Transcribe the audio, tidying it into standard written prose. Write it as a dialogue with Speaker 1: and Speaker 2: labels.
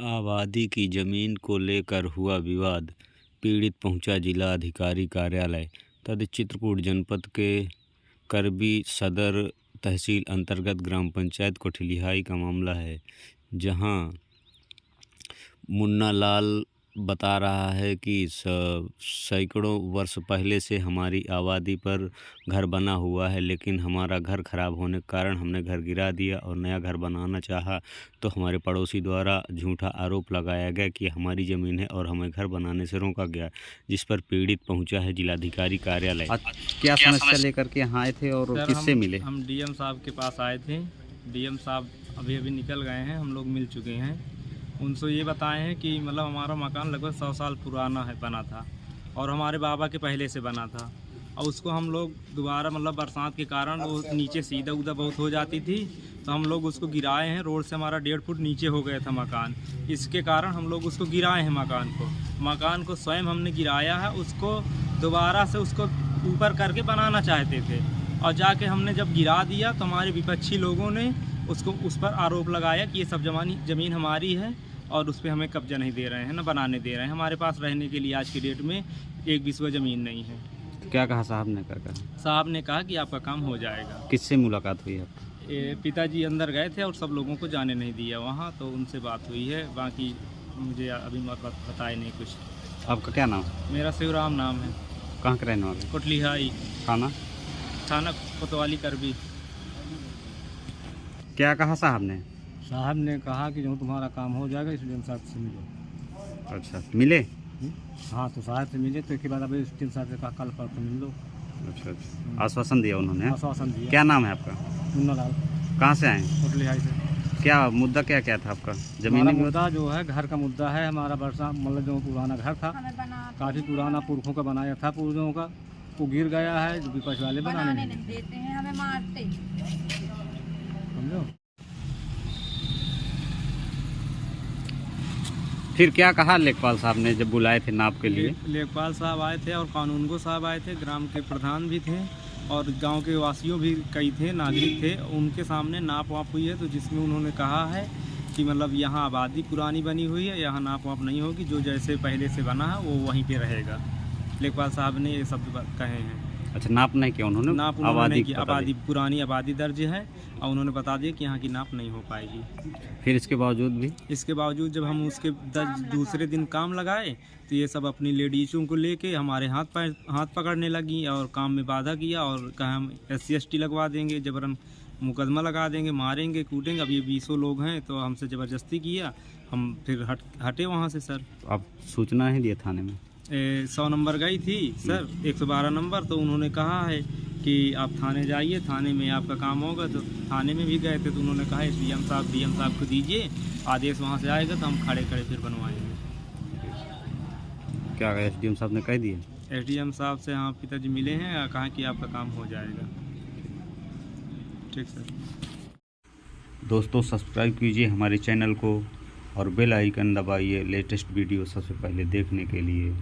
Speaker 1: आबादी की जमीन को लेकर हुआ विवाद, पीड़ित पहुंचा जिला अधिकारी कार्यालय। तद चित्रकूट जनपद के करबी सदर तहसील अंतर्गत ग्राम पंचायत कोठलिहाई का मामला है, जहां मुन्ना लाल बता रहा है कि सैकड़ों वर्ष पहले से हमारी आबादी पर घर बना हुआ है, लेकिन हमारा घर खराब होने के कारण हमने घर गिरा दिया और नया घर बनाना चाहा तो हमारे पड़ोसी द्वारा झूठा आरोप लगाया गया कि हमारी ज़मीन है और हमें घर बनाने से रोका गया, जिस पर पीड़ित पहुंचा है जिलाधिकारी कार्यालय।
Speaker 2: क्या समस्या लेकर के यहाँ आए थे और किससे मिले?
Speaker 3: हम डीएम साहब के पास आए थे। डीएम साहब अभी निकल गए हैं, हम लोग मिल चुके हैं। उनसे ये बताए हैं कि मतलब हमारा मकान लगभग 100 साल पुराना है, बना था और हमारे बाबा के पहले से बना था, और उसको हम लोग दोबारा मतलब बरसात के कारण वो नीचे सीधा उदा बहुत हो जाती थी, तो हम लोग उसको गिराए हैं। रोड से हमारा 1.5 फुट नीचे हो गया था मकान, इसके कारण हम लोग उसको गिराए हैं। मकान को स्वयं हमने गिराया है, उसको दोबारा से उसको ऊपर करके बनाना चाहते थे, और जाके हमने जब गिरा दिया तो हमारे विपक्षी लोगों ने उस पर आरोप लगाया कि ये सब ज़मीन हमारी है और उस पर हमें कब्जा नहीं दे रहे हैं, ना बनाने दे रहे हैं। हमारे पास रहने के लिए आज की डेट में एक बिस्वा ज़मीन नहीं है।
Speaker 2: क्या कहा साहब ने?
Speaker 3: साहब ने कहा कि आपका काम हो जाएगा।
Speaker 2: किससे मुलाकात हुई है?
Speaker 3: पिताजी अंदर गए थे और सब लोगों को जाने नहीं दिया वहाँ, तो उनसे बात हुई है। बाकी मुझे अभी बताए नहीं कुछ।
Speaker 2: आपका क्या नाम?
Speaker 3: मेरा शिवराम नाम है।
Speaker 2: कहाँ के रहने वाले?
Speaker 3: कोठलिहाई। थाना कोतवाली करबी।
Speaker 2: क्या कहा साहब ने?
Speaker 3: साहब ने कहा कि जो तुम्हारा काम हो जाएगा एसडीएम साहब से मिलो।
Speaker 2: अच्छा, मिले?
Speaker 3: हाँ, तो साहब से मिले, तो इसके बाद अभी एसडीएम साहब से कहा कल परसों मिल लो।
Speaker 2: अच्छा, आश्वासन दिया उन्होंने?
Speaker 3: आश्वासन दिया।
Speaker 2: क्या नाम है आपका?
Speaker 3: मुन्ना लाल।
Speaker 2: कहाँ से आए?
Speaker 3: कोठलिहाई से।
Speaker 2: क्या मुद्दा क्या था आपका?
Speaker 3: जमीनी मुद्दा जो है घर का मुद्दा है। हमारा बरसा मतलब जो पुराना घर था, काफ़ी पुराना, पुरखों का बनाया था, पूर्वजों का, वो गिर गया है। जो विपक्ष वाले बनाने नहीं देते हैं, हमें मारते, समझो।
Speaker 2: फिर क्या कहा लेखपाल साहब ने जब बुलाए थे नाप के लिए?
Speaker 3: लेखपाल साहब आए थे और कानूनगो साहब आए थे, ग्राम के प्रधान भी थे और गांव के वासियों भी कई थे, नागरिक थे। उनके सामने नाप वाप हुई है, तो जिसमें उन्होंने कहा है कि मतलब यहाँ आबादी पुरानी बनी हुई है, यहाँ नाप वाप नहीं होगी, जो जैसे पहले से बना है वो वहीं पे रहेगा। लेखपाल साहब ने ये शब्द कहे हैं।
Speaker 2: अच्छा, नाप नहीं किया उन्होंने?
Speaker 3: नाप उन्होंने की आबादी पुरानी आबादी दर्ज है और उन्होंने बता दिया कि यहाँ की नाप नहीं हो पाएगी।
Speaker 2: फिर इसके बावजूद
Speaker 3: जब हम उसके दूसरे दिन काम लगाए तो ये सब अपनी लेडीज़ों को लेके हमारे हाथ पकड़ने लगी और काम में बाधा किया और कहा हम SC/ST लगवा देंगे, जबरन मुकदमा लगा देंगे, मारेंगे, कूटेंगे। अब ये 20 लोग हैं, तो हमसे ज़बरदस्ती किया। हम फिर हटे वहाँ से। सर,
Speaker 2: आप सूचना ही दिए थाने में?
Speaker 3: 100 नंबर गई थी सर, 112 नंबर, तो उन्होंने कहा है कि आप थाने जाइए, थाने में आपका काम होगा। तो थाने में भी गए थे, तो उन्होंने कहा डीएम साहब को दीजिए आदेश, वहाँ से आएगा तो हम खड़े फिर बनवाएंगे।
Speaker 2: क्या SDM साहब ने कह दिए?
Speaker 3: SDM साहब से हाँ, पिताजी मिले हैं, कहा कि आपका काम हो जाएगा। ठीक सर।
Speaker 2: दोस्तों, सब्सक्राइब कीजिए हमारे चैनल को और बेल आइकन दबाइए लेटेस्ट वीडियो सबसे पहले देखने के लिए।